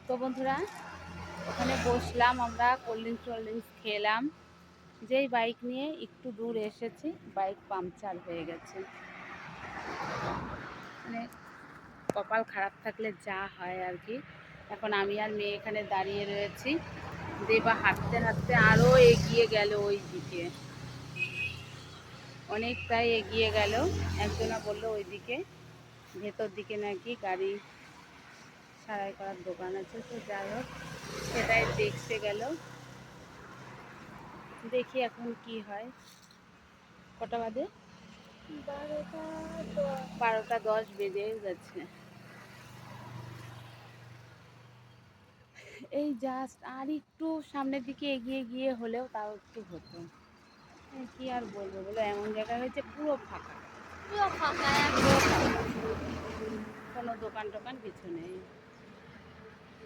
তো বন্ধুরা, ওখানে বসলাম, আমরা কোল্ড ড্রিঙ্কস খেলাম। যেই বাইক নিয়ে একটু দূর এসেছি, বাইক পাংচার হয়ে গেছে। মানে কপাল খারাপ থাকলে যা হয় আর কি। এখন আমি আর মেয়ে এখানে দাঁড়িয়ে রয়েছি। দেবা হাঁটতে হাঁটতে আরও এগিয়ে গেল ওই দিকে, অনেকটাই এগিয়ে গেল। একজনা বললো ওই দিকে ভেতর দিকে নাকি গাড়ি সারাই করার দোকান আছে। তো যাই হোক, সেটাই দেখতে গেল। দেখি এখন কি হয়। কটা বাজে? 12টা 10 বেজে গেছে। এই জাস্ট আর একটু সামনের দিকে এগিয়ে গিয়ে হলেও তাও একটু হতো। কি আর বলবো বলো, এমন জায়গা হয়েছে পুরো ফাঁকা, পুরো ফাঁকা পুরো একদম। ফাঁকা, কোনো দোকান টোকান কিছু নেই।